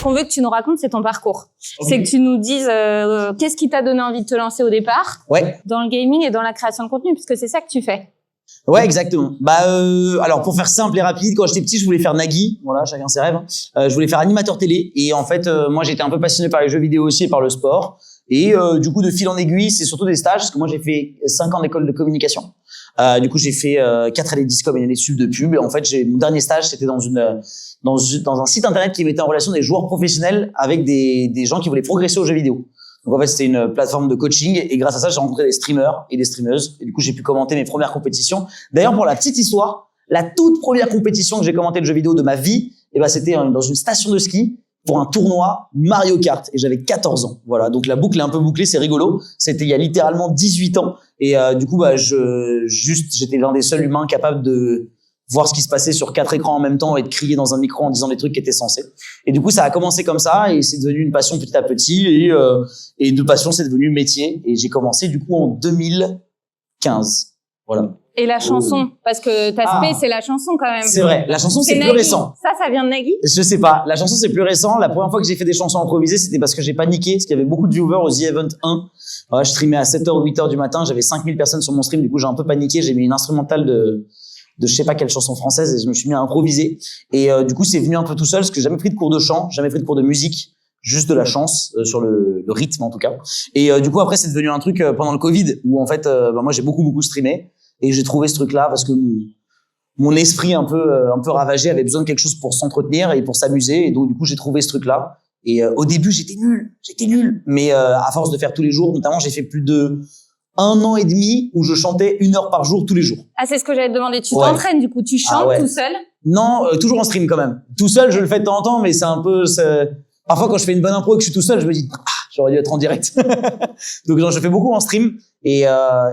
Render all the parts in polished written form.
qu'on veut que tu nous racontes, c'est ton parcours. Okay. C'est que tu nous dises qu'est-ce qui t'a donné envie de te lancer au départ dans le gaming et dans la création de contenu, puisque c'est ça que tu fais. Ouais, exactement. Alors pour faire simple et rapide, quand j'étais petit, je voulais faire Nagui. Voilà, chacun ses rêves. Je voulais faire animateur télé. Et en fait, moi, j'étais un peu passionné par les jeux vidéo aussi et par le sport. Et du coup, de fil en aiguille, c'est surtout des stages, parce que moi, j'ai fait 5 ans d'école de communication. Du coup, j'ai fait 4 années de discom et une année de sub de pub. Et en fait, mon dernier stage, c'était dans un site internet qui mettait en relation des joueurs professionnels avec des gens qui voulaient progresser aux jeux vidéo. Donc en fait, c'était une plateforme de coaching et grâce à ça, j'ai rencontré des streamers et des streameuses et du coup, j'ai pu commenter mes premières compétitions. D'ailleurs, pour la petite histoire, la toute première compétition que j'ai commentée de jeux vidéo de ma vie, c'était dans une station de ski pour un tournoi Mario Kart et j'avais 14 ans. Voilà, donc la boucle est un peu bouclée, c'est rigolo. C'était il y a littéralement 18 ans et du coup, j'étais l'un des seuls humains capables de voir ce qui se passait sur 4 écrans en même temps et de crier dans un micro en disant des trucs qui étaient censés. Et du coup, ça a commencé comme ça et c'est devenu une passion petit à petit et de passion, c'est devenu métier et j'ai commencé du coup en 2015. Voilà. Et la chanson, parce que ta spé, c'est la chanson quand même. C'est vrai, la chanson c'est plus récent. Ça vient de Nagui? Je sais pas, la chanson c'est plus récent. La première fois que j'ai fait des chansons improvisées, c'était parce que j'ai paniqué, parce qu'il y avait beaucoup de viewers au The Event 1. Voilà, je streamais à 7h ou 8h du matin, j'avais 5000 personnes sur mon stream, du coup j'ai un peu paniqué, j'ai mis une instrumentale de je sais pas quelle chanson française et je me suis mis à improviser. Et du coup c'est venu un peu tout seul, parce que j'ai jamais pris de cours de chant, jamais pris de cours de musique. Juste de la chance sur le rythme en tout cas. Et du coup après c'est devenu un truc pendant le Covid où en fait moi j'ai beaucoup streamé et j'ai trouvé ce truc là parce que mon esprit un peu ravagé avait besoin de quelque chose pour s'entretenir et pour s'amuser et donc du coup j'ai trouvé ce truc là et au début j'étais nul mais à force de faire tous les jours notamment j'ai fait plus de 1 an et demi où je chantais 1 heure par jour tous les jours. Ah, c'est ce que j'allais te demander. Tu t'entraînes du coup, tu chantes tout seul? Non, toujours en stream quand même. Tout seul, je le fais de temps en temps, mais c'est un peu... Parfois, quand je fais une bonne impro et que je suis tout seul, je me dis j'aurais dû être en direct. Donc, non, je fais beaucoup en stream. Et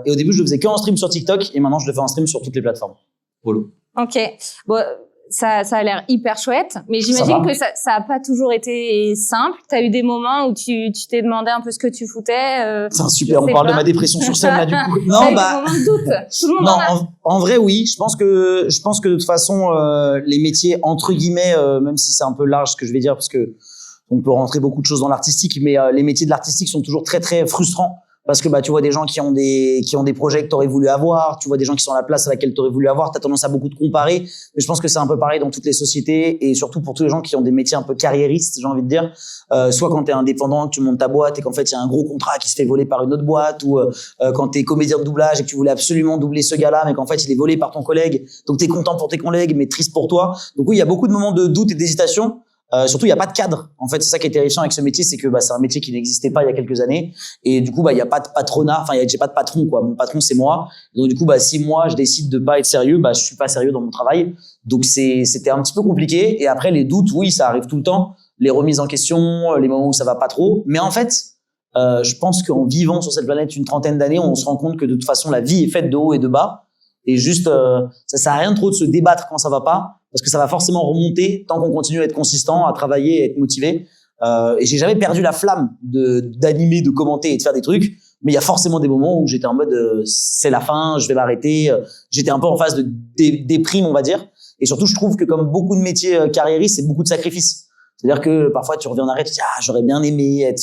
au début, je le faisais qu'en stream sur TikTok. Et maintenant, je le fais en stream sur toutes les plateformes. Voilà. Ok. Bon, ça a l'air hyper chouette. Mais j'imagine que ça a pas toujours été simple. T'as eu des moments où tu t'es demandé un peu ce que tu foutais. C'est super. On parle de ma dépression sur scène, là, du coup. Non, des moments de doute. Tout le monde en a. En vrai, oui. Je pense que de toute façon, les métiers, entre guillemets, même si c'est un peu large ce que je vais dire, parce que on peut rentrer beaucoup de choses dans l'artistique, mais les métiers de l'artistique sont toujours très très frustrants parce que tu vois des gens qui ont des projets que t'aurais voulu avoir, tu vois des gens qui sont à la place à laquelle t'aurais voulu avoir, t'as tendance à beaucoup te comparer, mais je pense que c'est un peu pareil dans toutes les sociétés et surtout pour tous les gens qui ont des métiers un peu carriéristes, j'ai envie de dire, soit quand t'es indépendant, que tu montes ta boîte et qu'en fait il y a un gros contrat qui se fait voler par une autre boîte, ou quand t'es comédien de doublage et que tu voulais absolument doubler ce gars-là, mais qu'en fait il est volé par ton collègue, donc t'es content pour tes collègues mais triste pour toi. Donc oui, il y a beaucoup de moments de doute et d'hésitation. Surtout il y a pas de cadre. En fait, c'est ça qui est terrifiant avec ce métier, c'est que c'est un métier qui n'existait pas il y a quelques années et du coup il y a pas de patronat, j'ai pas de patron quoi. Mon patron c'est moi. Donc du coup si moi je décide de pas être sérieux, je suis pas sérieux dans mon travail. Donc c'était un petit peu compliqué et après les doutes, oui, ça arrive tout le temps, les remises en question, les moments où ça va pas trop, mais en fait je pense qu'en vivant sur cette planète une trentaine d'années, on se rend compte que de toute façon la vie est faite de haut et de bas et juste ça sert à rien trop de se débattre quand ça va pas. Parce que ça va forcément remonter tant qu'on continue à être consistant, à travailler, à être motivé. Et j'ai jamais perdu la flamme d'animer, de commenter et de faire des trucs. Mais il y a forcément des moments où j'étais en mode c'est la fin, je vais m'arrêter. J'étais un peu en phase de déprime, on va dire. Et surtout, je trouve que comme beaucoup de métiers carriéristes, c'est beaucoup de sacrifices. C'est-à-dire que parfois tu reviens en arrêt, tu te dis j'aurais bien aimé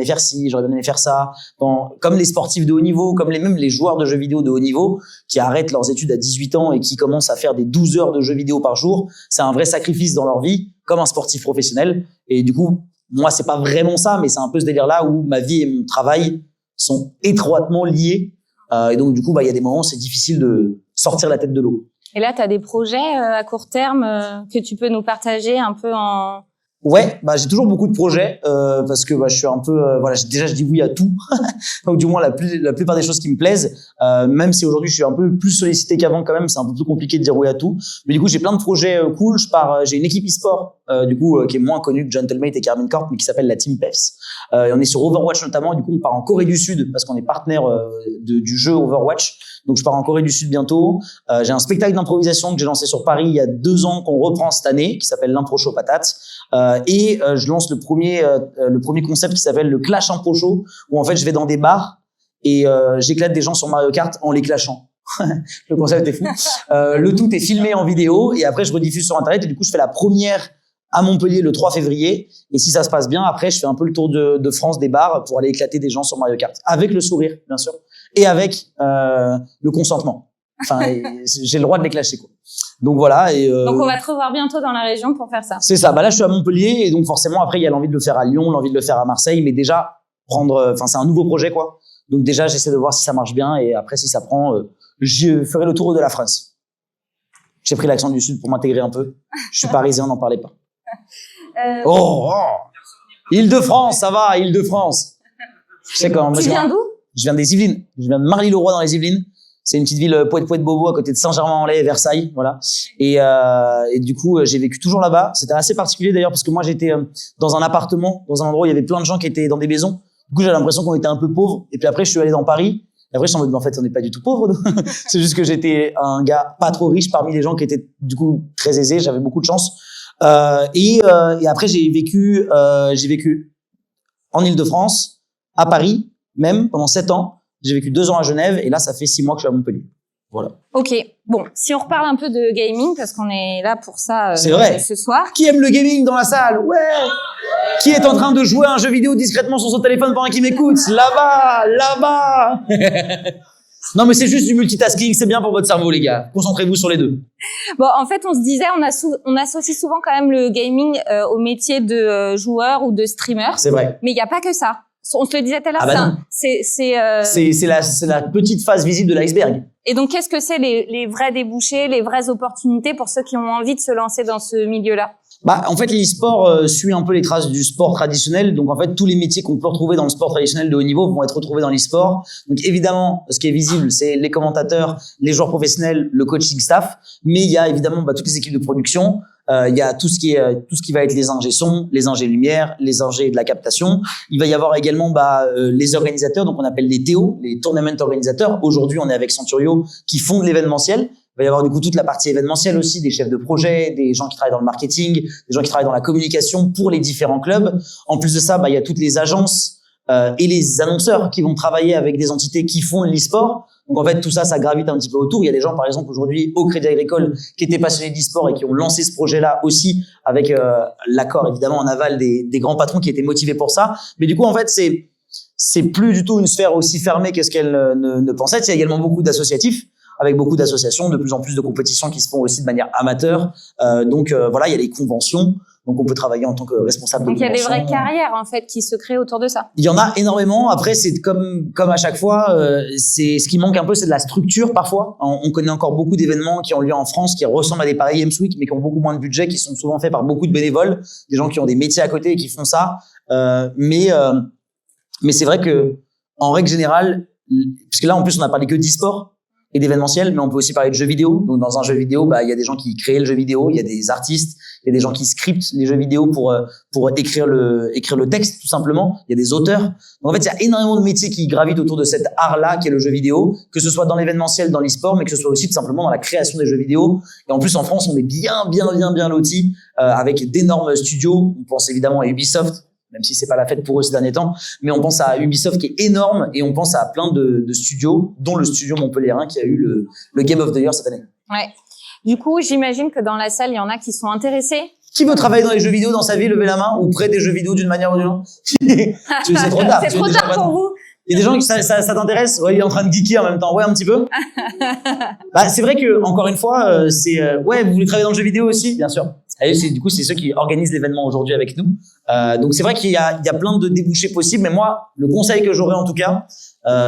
faire ci, j'aurais bien aimé faire ça. Comme les sportifs de haut niveau, comme même les joueurs de jeux vidéo de haut niveau qui arrêtent leurs études à 18 ans et qui commencent à faire des 12 heures de jeux vidéo par jour, c'est un vrai sacrifice dans leur vie, comme un sportif professionnel. Et du coup, moi c'est pas vraiment ça, mais c'est un peu ce délire-là où ma vie et mon travail sont étroitement liés. Et donc du coup, il y a des moments où c'est difficile de sortir la tête de l'eau. Et là, tu as des projets à court terme que tu peux nous partager un peu en... Ouais, j'ai toujours beaucoup de projets parce que je suis un peu je dis oui à tout. Donc du moins la plupart des choses qui me plaisent, même si aujourd'hui je suis un peu plus sollicité qu'avant quand même, c'est un peu plus compliqué de dire oui à tout. Mais du coup, j'ai plein de projets cool, j'ai une équipe e-sport qui est moins connue que Gentlemate et Carmine Corp mais qui s'appelle la Team Peps. Et on est sur Overwatch notamment, du coup on part en Corée du Sud parce qu'on est partenaire du jeu Overwatch. Donc je pars en Corée du Sud bientôt. J'ai un spectacle d'improvisation que j'ai lancé sur Paris il y a 2 ans qu'on reprend cette année qui s'appelle l'Impro Show Patate. Et je lance le premier concept qui s'appelle le Clash Impro Show où en fait je vais dans des bars et j'éclate des gens sur Mario Kart en les clashant. Le concept est fou. Le tout est filmé en vidéo et après je rediffuse sur internet et du coup je fais la première à Montpellier le 3 février. Et si ça se passe bien, après, je fais un peu le tour de France des bars pour aller éclater des gens sur Mario Kart. Avec le sourire, bien sûr. Et avec le consentement. Enfin, j'ai le droit de les clasher, quoi. Donc voilà. Donc on va te revoir bientôt dans la région pour faire ça. C'est ça. Bah là, je suis à Montpellier et donc forcément après, il y a l'envie de le faire à Lyon, l'envie de le faire à Marseille, mais déjà c'est un nouveau projet, quoi. Donc déjà, j'essaie de voir si ça marche bien et après, si ça prend, je ferai le tour de la France. J'ai pris l'accent du Sud pour m'intégrer un peu. Je suis parisien, n'en parlez pas. Île-de-France, ça va, Île-de-France. Je sais quand. Tu viens d'où? Je viens des Yvelines. Je viens de Marly-le-Roi dans les Yvelines. C'est une petite ville Poète-Poète-Bobo à côté de Saint-Germain-en-Laye, Versailles, voilà. Et du coup, j'ai vécu toujours là-bas. C'était assez particulier d'ailleurs parce que moi, j'étais dans un appartement, dans un endroit où il y avait plein de gens qui étaient dans des maisons. Du coup, j'avais l'impression qu'on était un peu pauvres. Et puis après, je suis allé dans Paris. Et après, je me suis dit, en fait, on n'est pas du tout pauvres. C'est juste que j'étais un gars pas trop riche parmi les gens qui étaient du coup très aisés. J'avais beaucoup de chance. Et après, j'ai vécu en Île-de-France, à Paris, même pendant 7 ans. J'ai vécu 2 ans à Genève et là, ça fait 6 mois que je suis à Montpellier. Voilà. Ok. Bon, si on reparle un peu de gaming, parce qu'on est là pour ça c'est vrai. Ce soir. Qui aime le gaming dans la salle? Ouais. Qui est en train de jouer à un jeu vidéo discrètement sur son téléphone pendant qu'il m'écoute? Là-bas. Non, mais c'est juste du multitasking. C'est bien pour votre cerveau, les gars. Concentrez-vous sur les deux. Bon, en fait, on se disait, on associe souvent quand même le gaming au métier de joueur ou de streamer. C'est vrai. Mais il n'y a pas que ça. On se le disait tout à l'heure, c'est la petite face visible de l'iceberg. Et donc, qu'est-ce que c'est les vrais débouchés, les vraies opportunités pour ceux qui ont envie de se lancer dans ce milieu-là? Bah, en fait, l'e-sport suit un peu les traces du sport traditionnel. Donc, en fait, tous les métiers qu'on peut retrouver dans le sport traditionnel de haut niveau vont être retrouvés dans l'e-sport. Donc, évidemment, ce qui est visible, c'est les commentateurs, les joueurs professionnels, le coaching staff. Mais il y a évidemment toutes les équipes de production. Il y a tout ce qui va être les ingés son, les ingés lumière, les ingés de la captation. Il va y avoir également les organisateurs, donc on appelle les TO, les tournament organisateurs. Aujourd'hui, on est avec Centurio qui font de l'événementiel. Il va y avoir du coup toute la partie événementielle aussi, des chefs de projet, des gens qui travaillent dans le marketing, des gens qui travaillent dans la communication pour les différents clubs. En plus de ça, il y a toutes les agences et les annonceurs qui vont travailler avec des entités qui font l'e-sport. Donc en fait, tout ça, ça gravite un petit peu autour. Il y a des gens, par exemple, aujourd'hui au Crédit Agricole qui étaient passionnés d'e-sport et qui ont lancé ce projet-là aussi avec l'accord évidemment en aval des grands patrons qui étaient motivés pour ça. Mais du coup, en fait, c'est plus du tout une sphère aussi fermée que ce qu'elle ne pensait. Il y a également beaucoup d'associatifs, avec beaucoup d'associations, de plus en plus de compétitions qui se font aussi de manière amateur. Donc voilà, il y a les conventions. Donc on peut travailler en tant que responsable de convention. Donc il y a des vraies carrières en fait qui se créent autour de ça. Il y en a énormément. Après c'est comme à chaque fois, c'est ce qui manque un peu, c'est de la structure parfois. On connaît encore beaucoup d'événements qui ont lieu en France qui ressemblent à des Paris Games Week mais qui ont beaucoup moins de budget, qui sont souvent faits par beaucoup de bénévoles, des gens qui ont des métiers à côté et qui font ça. Mais c'est vrai que en règle générale, puisque là en plus on a parlé que d'e-sport et d'événementiel, mais on peut aussi parler de jeux vidéo. Donc dans un jeu vidéo, il y a des gens qui créent le jeu vidéo, il y a des artistes, il y a des gens qui scriptent les jeux vidéo pour écrire le texte tout simplement. Il y a des auteurs. Donc en fait, il y a énormément de métiers qui gravitent autour de cet art-là qui est le jeu vidéo, que ce soit dans l'événementiel, dans l'e-sport, mais que ce soit aussi tout simplement dans la création des jeux vidéo. Et en plus en France, on est bien lotis avec d'énormes studios. On pense évidemment à Ubisoft, même si c'est pas la fête pour eux ces derniers temps, mais on pense à Ubisoft qui est énorme et on pense à plein de studios, dont le studio montpelliérain qui a eu le Game of the Year cette année. Ouais. Du coup, j'imagine que dans la salle, il y en a qui sont intéressés. Qui veut travailler dans les jeux vidéo dans sa vie, levez la main, ou près des jeux vidéo d'une manière ou d'une autre? C'est trop tard. C'est trop tard pour vous. Il y a des gens qui ça t'intéresse? Ouais, il est en train de geeker en même temps. Ouais, un petit peu. C'est vrai que encore une fois, ouais, vous voulez travailler dans le jeu vidéo aussi, bien sûr. Et du coup, c'est ceux qui organisent l'événement aujourd'hui avec nous. Donc c'est vrai qu'il y a plein de débouchés possibles, mais moi, le conseil que j'aurais en tout cas,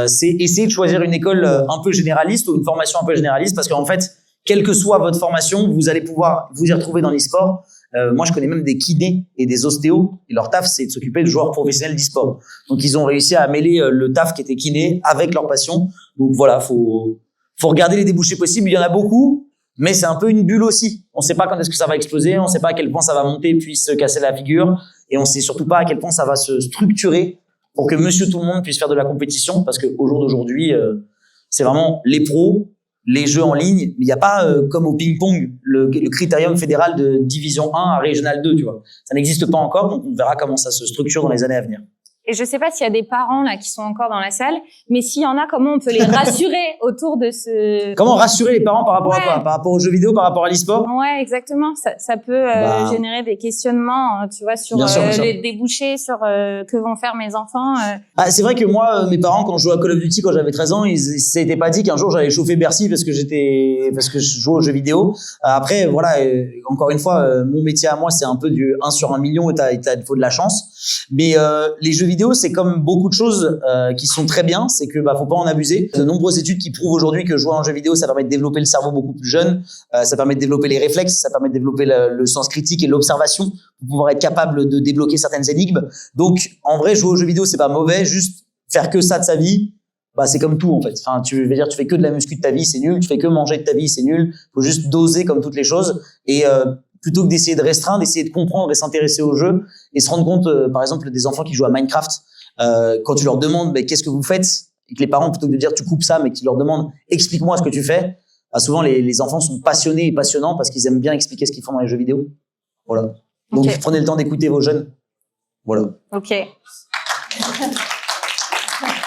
c'est essayer de choisir une école un peu généraliste ou une formation un peu généraliste, parce qu'en fait, quelle que soit votre formation, vous allez pouvoir vous y retrouver dans l'e-sport. Moi, je connais même des kinés et des ostéos, et leur taf, c'est de s'occuper de joueurs professionnels d'e-sport. Donc, ils ont réussi à mêler le taf qui était kiné avec leur passion. Donc voilà, faut regarder les débouchés possibles. Il y en a beaucoup, mais c'est un peu une bulle aussi. On ne sait pas quand est-ce que ça va exploser, on ne sait pas à quel point ça va monter puis se casser la figure, et on ne sait surtout pas à quel point ça va se structurer pour que Monsieur Tout le Monde puisse faire de la compétition, parce qu'au jour d'aujourd'hui, c'est vraiment les pros, les jeux en ligne, mais il n'y a pas comme au ping-pong le critérium fédéral de division 1 à régional 2, tu vois. Ça n'existe pas encore, donc on verra comment ça se structure dans les années à venir. Et je sais pas s'il y a des parents là qui sont encore dans la salle, mais s'il y en a, comment on peut les rassurer autour de ce... Comment rassurer les parents par rapport à quoi? Par rapport aux jeux vidéo, par rapport à l'e-sport? Ouais, exactement. Ça peut générer des questionnements, tu vois, sur les débouchés, sur que vont faire mes enfants. Ah, c'est vrai que moi, mes parents, quand je jouais à Call of Duty, quand j'avais 13 ans, ils s'étaient pas dit qu'un jour j'allais chauffer Bercy parce que je jouais aux jeux vidéo. Après, voilà, encore une fois, mon métier à moi, c'est un peu du 1 sur 1 million et il faut de la chance. Mais les jeux vidéo, c'est comme beaucoup de choses qui sont très bien, c'est que faut pas en abuser. De nombreuses études qui prouvent aujourd'hui que jouer à un jeu vidéo, ça permet de développer le cerveau beaucoup plus jeune, ça permet de développer les réflexes, ça permet de développer le sens critique et l'observation pour pouvoir être capable de débloquer certaines énigmes. Donc, en vrai, jouer aux jeux vidéo, c'est pas mauvais, juste faire que ça de sa vie, c'est comme tout en fait. Enfin, tu fais que de la muscu de ta vie, c'est nul. Tu fais que manger de ta vie, c'est nul. Faut juste doser comme toutes les choses et plutôt que d'essayer de restreindre, d'essayer de comprendre et s'intéresser au jeu et se rendre compte, par exemple, des enfants qui jouent à Minecraft, quand tu leur demandes qu'est-ce que vous faites et que les parents, plutôt que de dire tu coupes ça, mais qu'ils leur demandent explique-moi ce que tu fais, souvent les enfants sont passionnés et passionnants parce qu'ils aiment bien expliquer ce qu'ils font dans les jeux vidéo. Voilà. Donc prenez le temps d'écouter vos jeunes. Voilà. Ok.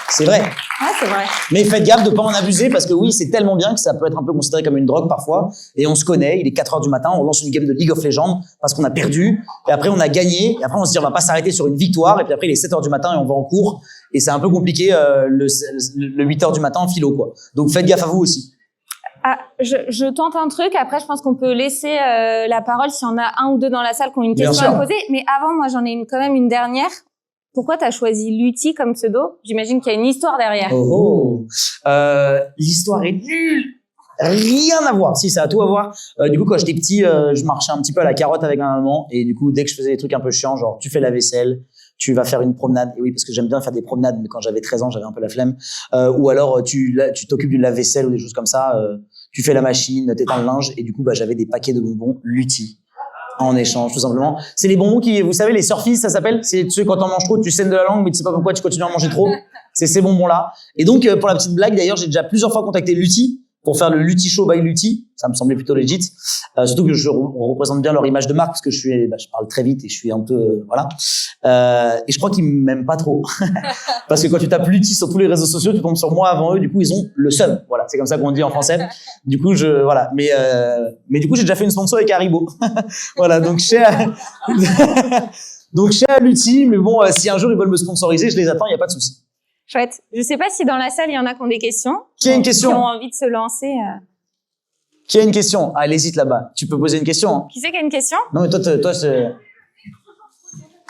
C'est vrai. Ouais, c'est vrai. Mais faites gaffe de pas en abuser parce que oui, c'est tellement bien que ça peut être un peu considéré comme une drogue parfois. Et on se connaît, il est 4h du matin, on lance une game de League of Legends parce qu'on a perdu. Et après, on a gagné. Et après, on se dit, on va pas s'arrêter sur une victoire. Et puis après, il est 7h du matin et on va en cours. Et c'est un peu compliqué le 8h du matin en philo, quoi. Donc faites gaffe à vous aussi. Ah, je tente un truc. Après, je pense qu'on peut laisser la parole s'il y en a un ou deux dans la salle qui ont une question à poser. Mais avant, moi, j'en ai quand même une dernière. Pourquoi t'as choisi Lutti comme pseudo? J'imagine qu'il y a une histoire derrière. L'histoire est nulle. Rien à voir. Si, ça a tout à voir. Du coup, quand j'étais petit, je marchais un petit peu à la carotte avec ma maman. Et du coup, dès que je faisais des trucs un peu chiants, genre tu fais la vaisselle, tu vas faire une promenade. Et oui, parce que j'aime bien faire des promenades, mais quand j'avais 13 ans, j'avais un peu la flemme. Ou alors, tu t'occupes du lave-vaisselle ou des choses comme ça. Tu fais la machine, t'éteins le linge. Et du coup, j'avais des paquets de bonbons Lutti en échange, tout simplement. C'est les bonbons qui, vous savez, les surfistes, ça s'appelle. C'est ceux, quand t'en manges trop, tu saignes de la langue, mais tu sais pas pourquoi tu continues à en manger trop. C'est ces bonbons-là. Et donc, pour la petite blague, d'ailleurs, j'ai déjà plusieurs fois contacté Lutti pour faire le Lutti Show by Lutti. Ça me semblait plutôt legit. Surtout que on représente bien leur image de marque parce que je parle très vite et je suis un peu, voilà. Et je crois qu'ils m'aiment pas trop. Parce que quand tu tapes Lutti sur tous les réseaux sociaux, tu tombes sur moi avant eux, du coup, ils ont le seum. Voilà. C'est comme ça qu'on dit en français. Du coup, voilà. Mais du coup, j'ai déjà fait une sponsor avec Haribo. Voilà. Donc, chez Lutti, mais bon, si un jour ils veulent me sponsoriser, je les attends, il y a pas de souci. Chouette. Je sais pas si dans la salle, il y en a qui ont des questions. Qui a une question? Qui ont envie de se lancer. Qui a une question? Ah, elle hésite là-bas. Tu peux poser une question. Hein. Qui c'est qui a une question? Non, mais toi,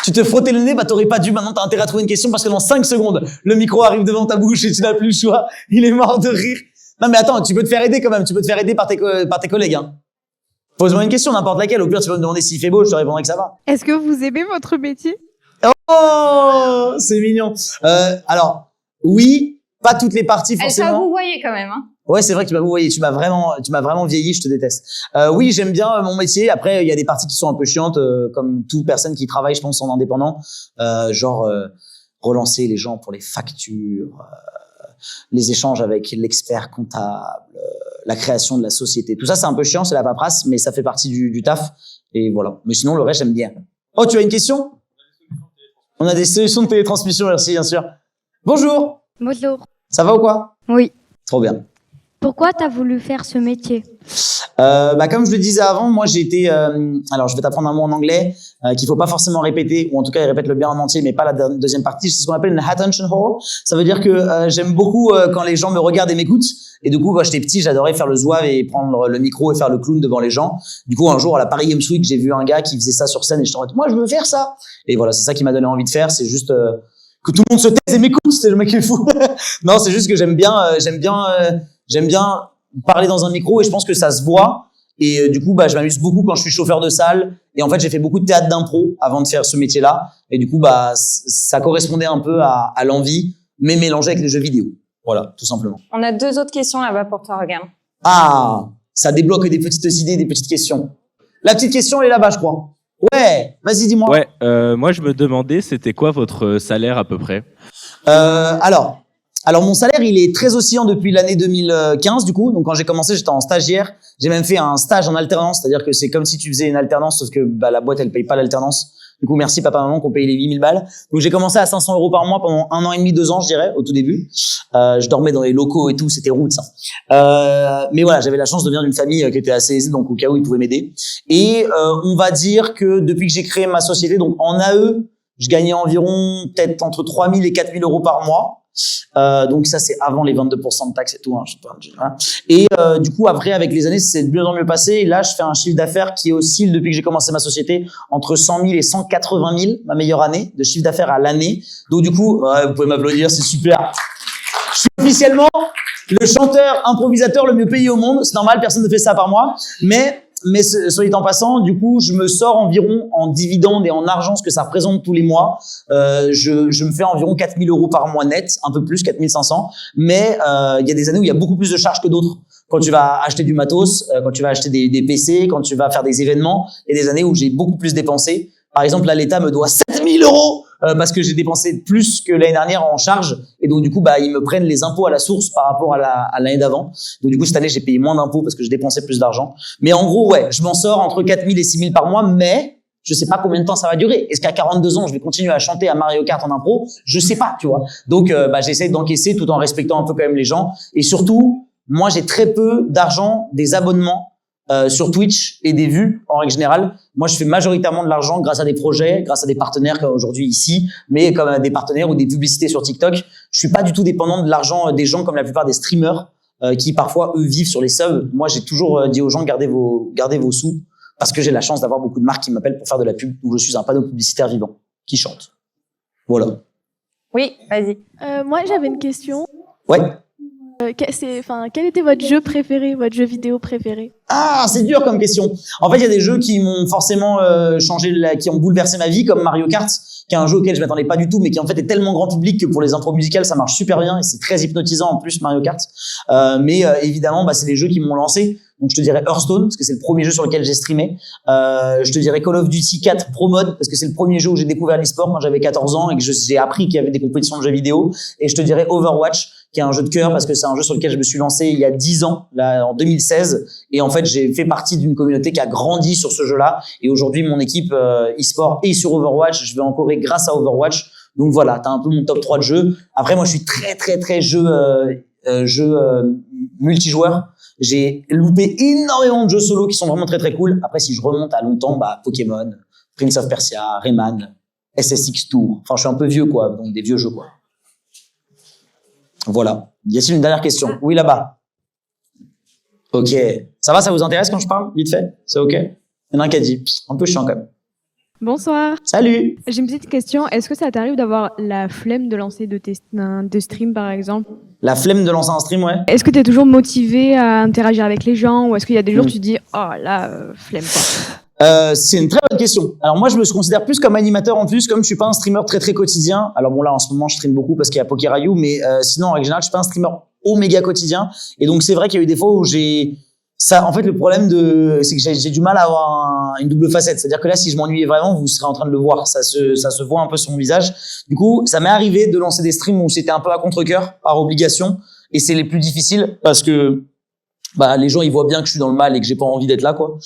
tu te frottais le nez, t'aurais pas dû. Maintenant, t'as intérêt à trouver une question parce que dans 5 secondes, le micro arrive devant ta bouche et tu n'as plus le choix. Il est mort de rire. Non, mais attends, tu peux te faire aider quand même. Tu peux te faire aider par tes collègues, hein. Pose-moi une question, n'importe laquelle. Au pire, tu vas me demander s'il fait beau, je te répondrai que ça va. Est-ce que vous aimez votre métier? Oh, c'est mignon. Alors, oui, pas toutes les parties forcément. Ça vous voyez quand même, hein. Ouais, c'est vrai que tu m'as vraiment vieilli, je te déteste. Oui, j'aime bien mon métier. Après, il y a des parties qui sont un peu chiantes, comme toute personne qui travaille, je pense, en indépendant. Genre, relancer les gens pour les factures, les échanges avec l'expert comptable, la création de la société. Tout ça, c'est un peu chiant, c'est la paperasse, mais ça fait partie du taf. Et voilà. Mais sinon, le reste, j'aime bien. Oh, tu as une question? On a des solutions de télétransmission, merci, bien sûr. Bonjour. Bonjour. Ça va ou quoi? Oui. Trop bien. Pourquoi t'as voulu faire ce métier? Comme je le disais avant, moi j'ai été. Alors je vais t'apprendre un mot en anglais qu'il faut pas forcément répéter, ou en tout cas il répète le bien en entier, mais pas la deuxième partie. C'est ce qu'on appelle une attention whore. Ça veut dire que j'aime beaucoup quand les gens me regardent et m'écoutent. Et du coup, quand j'étais petit, j'adorais faire le zouave et prendre le micro et faire le clown devant les gens. Du coup, un jour à la Paris Games Week, j'ai vu un gars qui faisait ça sur scène et je me suis dit, moi je veux faire ça. Et voilà, c'est ça qui m'a donné envie de faire. C'est juste que tout le monde se taise et m'écoute. C'est le mec qui est fou. Non, c'est juste que j'aime bien parler dans un micro et je pense que ça se voit. Et du coup, je m'amuse beaucoup quand je suis chauffeur de salle. Et en fait, j'ai fait beaucoup de théâtre d'impro avant de faire ce métier-là. Et du coup, ça correspondait un peu à l'envie, mais mélangé avec les jeux vidéo. Voilà, tout simplement. On a 2 autres questions là-bas pour toi, regarde. Ah, ça débloque des petites idées, des petites questions. La petite question, elle est là-bas, je crois. Ouais, vas-y, dis-moi. Ouais, moi, je me demandais, c'était quoi votre salaire à peu près? Alors mon salaire, il est très oscillant depuis l'année 2015 du coup. Donc quand j'ai commencé, j'étais en stagiaire. J'ai même fait un stage en alternance, c'est-à-dire que c'est comme si tu faisais une alternance, sauf que la boîte elle paye pas l'alternance. Du coup, merci papa, maman qui ont payé les 8000 balles. Donc, j'ai commencé à 500 € par mois pendant 1 an et demi, 2 ans, je dirais, au tout début. Je dormais dans les locaux et tout, c'était rude, ça. Mais voilà, j'avais la chance de venir d'une famille qui était assez aisée, donc au cas où ils pouvaient m'aider. Et on va dire que depuis que j'ai créé ma société, donc en AE, je gagnais environ peut-être entre 3000 et 4000 € par mois. Donc ça, c'est avant les 22% de taxes et tout. Hein, je sais pas, hein. Et du coup, après, avec les années, c'est de mieux en mieux passé. Et là, je fais un chiffre d'affaires qui oscille depuis que j'ai commencé ma société entre 100 000 et 180 000, ma meilleure année de chiffre d'affaires à l'année. Donc du coup, vous pouvez m'applaudir, c'est super. Je suis officiellement le chanteur improvisateur le mieux payé au monde. C'est normal, personne ne fait ça par mois. Mais soit dit en passant, du coup, je me sors environ en dividendes et en argent ce que ça représente tous les mois. Je me fais environ 4000 € par mois net, un peu plus, 4500. Mais il y a des années où il y a beaucoup plus de charges que d'autres. Quand tu vas acheter du matos, quand tu vas acheter des PC, quand tu vas faire des événements, il y a des années où j'ai beaucoup plus dépensé. Par exemple, là, l'État me doit 7000 € parce que j'ai dépensé plus que l'année dernière en charge. Et donc, du coup, ils me prennent les impôts à la source par rapport à l'année d'avant. Donc, du coup, cette année, j'ai payé moins d'impôts parce que je dépensais plus d'argent. Mais en gros, ouais, je m'en sors entre 4000 et 6000 par mois, mais je sais pas combien de temps ça va durer. Est-ce qu'à 42 ans, je vais continuer à chanter à Mario Kart en impro? Je sais pas, tu vois. Donc, j'essaie d'encaisser tout en respectant un peu quand même les gens. Et surtout, moi, j'ai très peu d'argent des abonnements sur Twitch et des vues en règle générale. Moi, je fais majoritairement de l'argent grâce à des projets, grâce à des partenaires comme aujourd'hui ici, mais comme des partenaires ou des publicités sur TikTok. Je suis pas du tout dépendant de l'argent des gens comme la plupart des streamers qui parfois eux vivent sur les subs. Moi, j'ai toujours dit aux gens gardez vos sous parce que j'ai la chance d'avoir beaucoup de marques qui m'appellent pour faire de la pub où je suis un panneau publicitaire vivant qui chante. Voilà. Oui, vas-y. Moi, j'avais une question. Ouais. Quel était votre jeu préféré, votre jeu vidéo préféré? Ah, c'est dur comme question. En fait, il y a des jeux qui m'ont forcément changé, qui ont bouleversé ma vie, comme Mario Kart, qui est un jeu auquel je m'attendais pas du tout, mais qui en fait est tellement grand public que pour les impros musicales, ça marche super bien et c'est très hypnotisant en plus Mario Kart. Mais évidemment, c'est les jeux qui m'ont lancé. Donc je te dirais Hearthstone parce que c'est le premier jeu sur lequel j'ai streamé. Je te dirais Call of Duty 4 Pro Mode parce que c'est le premier jeu où j'ai découvert l'e-sport quand j'avais 14 ans et que j'ai appris qu'il y avait des compétitions de jeux vidéo. Et je te dirais Overwatch qui est un jeu de cœur parce que c'est un jeu sur lequel je me suis lancé il y a 10 ans, là en 2016. Et en fait, j'ai fait partie d'une communauté qui a grandi sur ce jeu-là. Et aujourd'hui, mon équipe e-sport est sur Overwatch. Je vais en Corée grâce à Overwatch. Donc voilà, t'as un peu mon top 3 de jeux. Après, moi, je suis très jeu multijoueur. J'ai loupé énormément de jeux solo qui sont vraiment très cool. Après, si je remonte à longtemps, Pokémon, Prince of Persia, Rayman, SSX Tour. Enfin, je suis un peu vieux, quoi. Donc, des vieux jeux, quoi. Voilà. Y a-t-il une dernière question? Oui, là-bas. Ok. Ça va, ça vous intéresse quand je parle? Vite fait? C'est ok? Il y en a un qui a dit. Un peu chiant, quand même. Bonsoir. Salut. J'ai une petite question. Est-ce que ça t'arrive d'avoir la flemme de lancer de stream, par exemple? La flemme de lancer un stream, ouais. Est-ce que tu es toujours motivé à interagir avec les gens ou est-ce qu'il y a des jours où tu te dis « Oh là, flemme quoi ». C'est une très bonne question. Alors moi, je me considère plus comme animateur en plus, comme je suis pas un streamer très quotidien. Alors bon là, en ce moment, je stream beaucoup parce qu'il y a Pokérayou, mais sinon, en règle générale, je suis pas un streamer méga quotidien. Et donc c'est vrai qu'il y a eu des fois où en fait, le problème c'est que j'ai du mal à avoir une double facette. C'est-à-dire que là, si je m'ennuyais vraiment, vous serez en train de le voir. Ça se voit un peu sur mon visage. Du coup, ça m'est arrivé de lancer des streams où c'était un peu à contre-cœur, par obligation. Et c'est les plus difficiles parce que, les gens, ils voient bien que je suis dans le mal et que j'ai pas envie d'être là, quoi.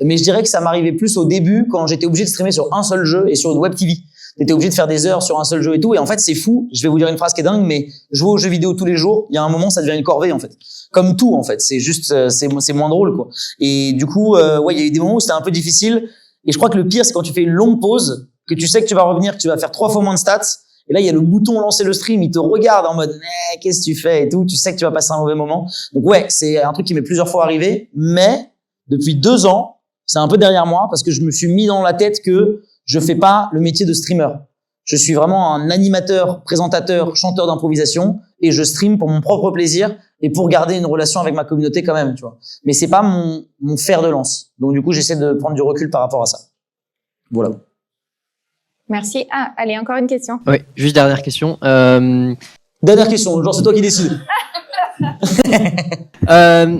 Mais je dirais que ça m'arrivait plus au début quand j'étais obligé de streamer sur un seul jeu et sur une web TV. T'étais obligé de faire des heures sur un seul jeu et tout. Et en fait, c'est fou. Je vais vous dire une phrase qui est dingue, mais jouer aux jeux vidéo tous les jours, il y a un moment, ça devient une corvée, en fait. Comme tout, en fait. C'est juste, c'est moins drôle, quoi. Et du coup, il y a eu des moments où c'était un peu difficile. Et je crois que le pire, c'est quand tu fais une longue pause, que tu sais que tu vas revenir, que tu vas faire 3 fois moins de stats. Et là, il y a le bouton lancer le stream, il te regarde en mode, qu'est-ce que tu fais et tout. Tu sais que tu vas passer un mauvais moment. Donc ouais, c'est un truc qui m'est plusieurs fois arrivé. Mais, depuis 2 ans, c'est un peu derrière moi parce que je me suis mis dans la tête que je fais pas le métier de streamer. Je suis vraiment un animateur, présentateur, chanteur d'improvisation et je stream pour mon propre plaisir et pour garder une relation avec ma communauté quand même, tu vois. Mais c'est pas mon fer de lance. Donc du coup, j'essaie de prendre du recul par rapport à ça. Voilà. Merci. Ah, allez, encore une question. Oui, juste dernière question. Dernière question, genre c'est toi qui décides.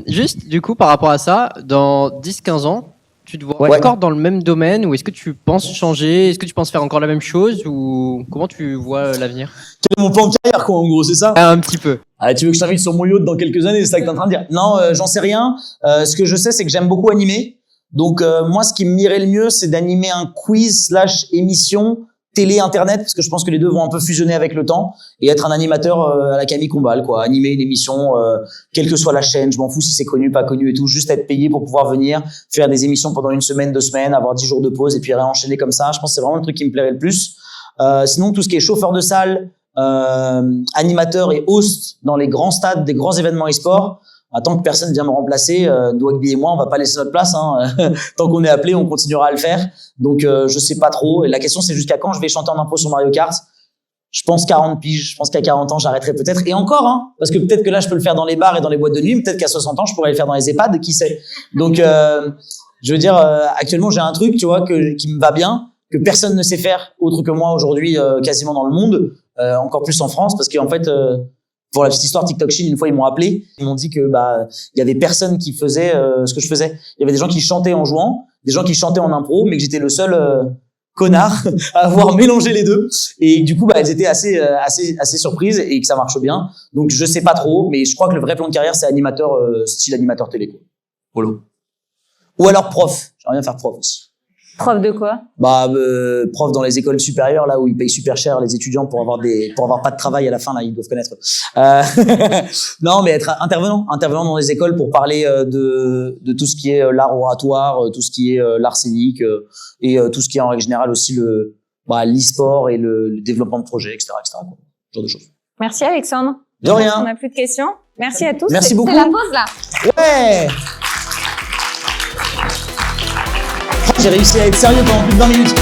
Juste, du coup, par rapport à ça, dans 10-15 ans, tu te vois encore dans le même domaine ou est-ce que tu penses changer? Est-ce que tu penses faire encore la même chose ou comment tu vois l'avenir? Quel est mon plan de carrière, quoi, en gros, c'est ça? Un petit peu. Ah, tu veux que je t'invite sur mon yacht dans quelques années, c'est ça que t'es en train de dire? Non, j'en sais rien. Ce que je sais, c'est que j'aime beaucoup animer. Donc moi, ce qui m'irait le mieux, c'est d'animer un quiz / émission télé, internet, parce que je pense que les deux vont un peu fusionner avec le temps, et être un animateur à la Camille Combal, quoi. Animer une émission, quelle que soit la chaîne, je m'en fous si c'est connu, pas connu et tout, juste être payé pour pouvoir venir faire des émissions pendant 1 semaine, 2 semaines, avoir 10 jours de pause et puis réenchaîner comme ça. Je pense que c'est vraiment le truc qui me plairait le plus. Sinon, tout ce qui est chauffeur de salle, animateur et host dans les grands stades, des grands événements e-sport, tant que personne vient me remplacer, Dwagby et moi, on va pas laisser notre place. Hein. Tant qu'on est appelé, on continuera à le faire. Donc, je sais pas trop. Et la question, c'est jusqu'à quand je vais chanter en impro sur Mario Kart. Je pense 40 piges. Je pense qu'à 40 ans, j'arrêterai peut-être. Et encore, hein, parce que peut-être que là, je peux le faire dans les bars et dans les boîtes de nuit. Peut-être qu'à 60 ans, je pourrais le faire dans les EHPAD. Qui sait? Donc, je veux dire, actuellement, j'ai un truc, tu vois, qui me va bien, que personne ne sait faire autre que moi aujourd'hui, quasiment dans le monde, encore plus en France, parce qu'en fait. Pour la petite histoire, TikTok Chine, une fois, ils m'ont appelé. Ils m'ont dit que, il y avait personne qui faisait ce que je faisais. Il y avait des gens qui chantaient en jouant, des gens qui chantaient en impro, mais que j'étais le seul connard à avoir mélangé les deux. Et du coup, elles étaient assez surprises et que ça marche bien. Donc, je sais pas trop, mais je crois que le vrai plan de carrière, c'est animateur, style animateur télé, quoi. Polo. Ou alors prof. J'aimerais bien faire prof aussi. Prof de quoi? Prof dans les écoles supérieures, là où ils payent super cher les étudiants pour avoir pas de travail à la fin, là, ils doivent connaître. Non, mais être intervenant dans les écoles pour parler de tout ce qui est l'art oratoire, tout ce qui est l'art scénique, et tout ce qui est en règle générale aussi l'e-sport et le développement de projets, etc., quoi. Ce genre de choses. Merci Alexandre. De rien. On n'a plus de questions. Merci à tous. Merci beaucoup. C'est la pause là. Ouais. J'ai réussi à être sérieux pendant plus de 20 minutes.